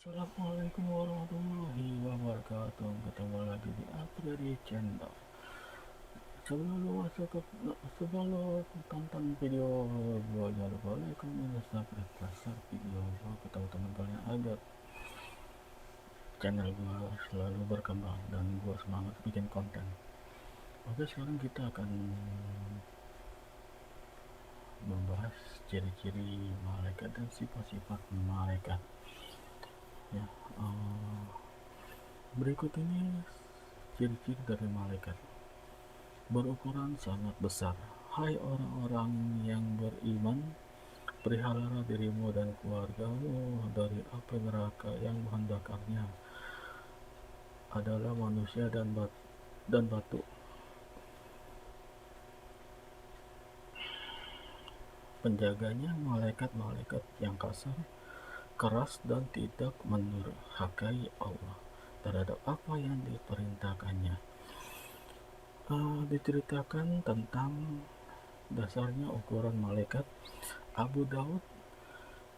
Assalamualaikum warahmatullahi wabarakatuh. Ketemu lagi di Upgrade Channel. Sebelum lu masuk ke sebelum lu tonton video gua, jangan lupa like, comment, dan subscribe video gua ke teman-teman kalian agar channel gua selalu berkembang dan gua semangat bikin konten. Oke, sekarang kita akan membahas ciri-ciri malaikat dan sifat-sifat malaikat. Ya, berikut ini ciri-ciri dari malaikat. Berukuran sangat besar. Hai orang-orang yang beriman, pelihara dirimu dan keluargamu dari api neraka yang bahan bakarnya adalah manusia dan batu. Penjaganya malaikat-malaikat yang kasar, keras, dan tidak mendurhakai Allah terhadap apa yang diperintahkannya. Diceritakan tentang dasarnya ukuran malaikat. Abu Daud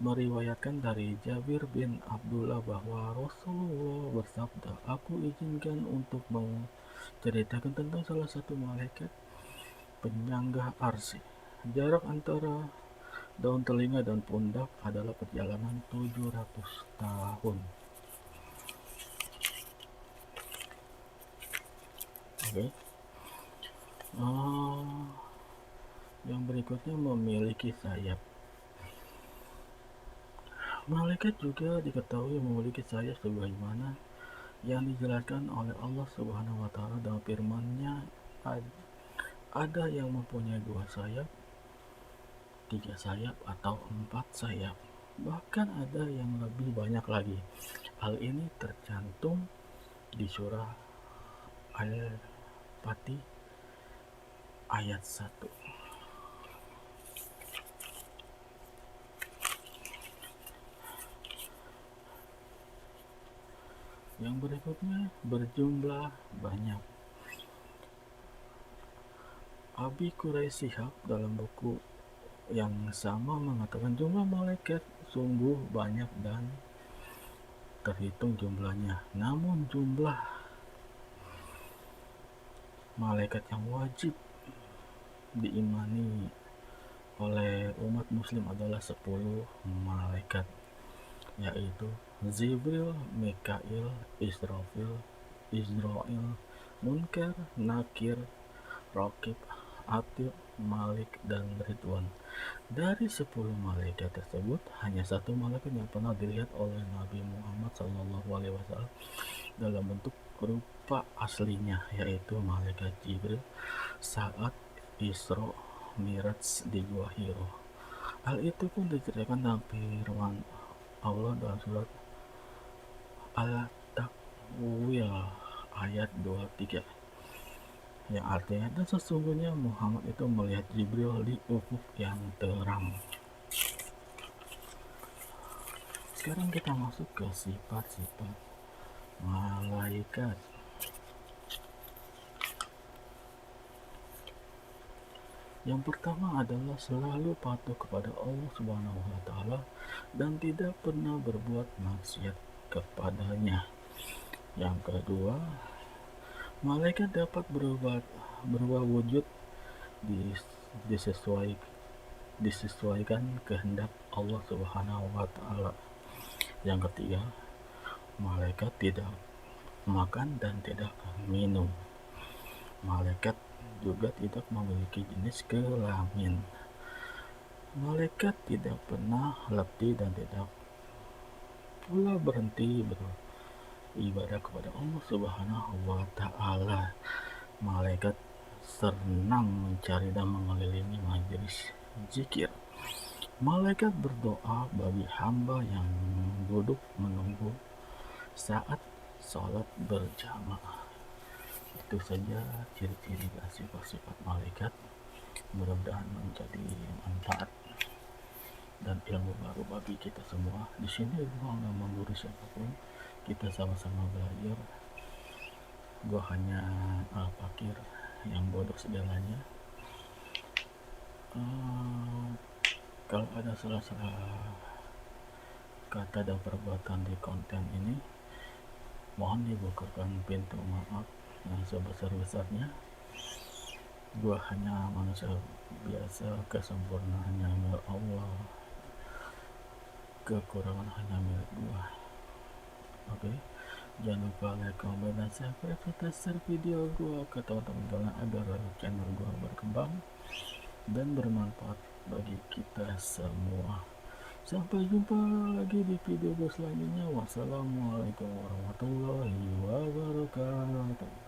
meriwayatkan dari Jabir bin Abdullah bahwa Rasulullah bersabda, "Aku izinkan untuk menceritakan tentang salah satu malaikat penyangga arsy. Jarak antara daun telinga dan pundak adalah perjalanan 700 tahun." Oke. Yang berikutnya memiliki sayap. Malaikat juga diketahui memiliki sayap sebagaimana yang dijelaskan oleh Allah Subhanahu wa taala dalam firman-Nya, ada yang mempunyai 2 sayap, 3 sayap, atau 4 sayap. Bahkan ada yang lebih banyak lagi. Hal ini tercantum di surah Al-Fatih ayat 1. Yang berikutnya berjumlah banyak. Abi Quraisy Shihab dalam buku yang sama mengatakan jumlah malaikat sungguh banyak dan terhitung jumlahnya. Namun jumlah malaikat yang wajib diimani oleh umat muslim adalah 10 malaikat, yaitu Jibril, Mikail, Israfil, Munkar, Nakir, Raqib, Atid, Malik, dan Ridwan. Dari 10 malaikat tersebut, hanya 1 malaikat yang pernah dilihat oleh Nabi Muhammad SAW dalam bentuk rupa aslinya, yaitu malaikat Jibril saat Isra Miraj di Gua Hiro. Hal itu pun diceritakan dalam firman Allah dalam surat Al-Takwir ayat 23, yang artinya, dan sesungguhnya Muhammad itu melihat Jibril di ufuk yang terang. Sekarang kita masuk ke sifat-sifat malaikat. Yang pertama adalah selalu patuh kepada Allah Subhanahu wa taala dan tidak pernah berbuat maksiat kepadanya. Yang kedua, malaikat dapat berubah wujud disesuaikan kehendak Allah Subhanahu wa taala. Yang ketiga, malaikat tidak makan dan tidak minum. Malaikat juga tidak memiliki jenis kelamin. Malaikat tidak pernah letih dan tidak pula berhenti beribadah kepada Allah Subhanahu wa taala. Malaikat senang mencari dan mengelilingi majelis zikir. Malaikat berdoa bagi hamba yang duduk menunggu saat sholat berjamaah. Itu saja ciri-ciri dan sifat-sifat malaikat. Mudah-mudahan menjadi manfaat dan ilmu baru bagi kita semua. Di sini gua nggak menggurui siapapun, kita sama-sama belajar. Gua hanya fakir yang bodoh segalanya. Kalau ada salah-salah kata dan perbuatan di konten ini. Mohon dibukakan pintu maaf yang sebesar-besarnya. Gua hanya manusia biasa, kesempurnaannya milik Allah, kekurangan hanya milik gua. Oke, jangan lupa like, comment, dan subscribe serta share video gua ke teman-teman agar channel gua berkembang dan bermanfaat bagi kita semua. Sampai jumpa lagi di video selanjutnya. Wassalamualaikum warahmatullahi wabarakatuh.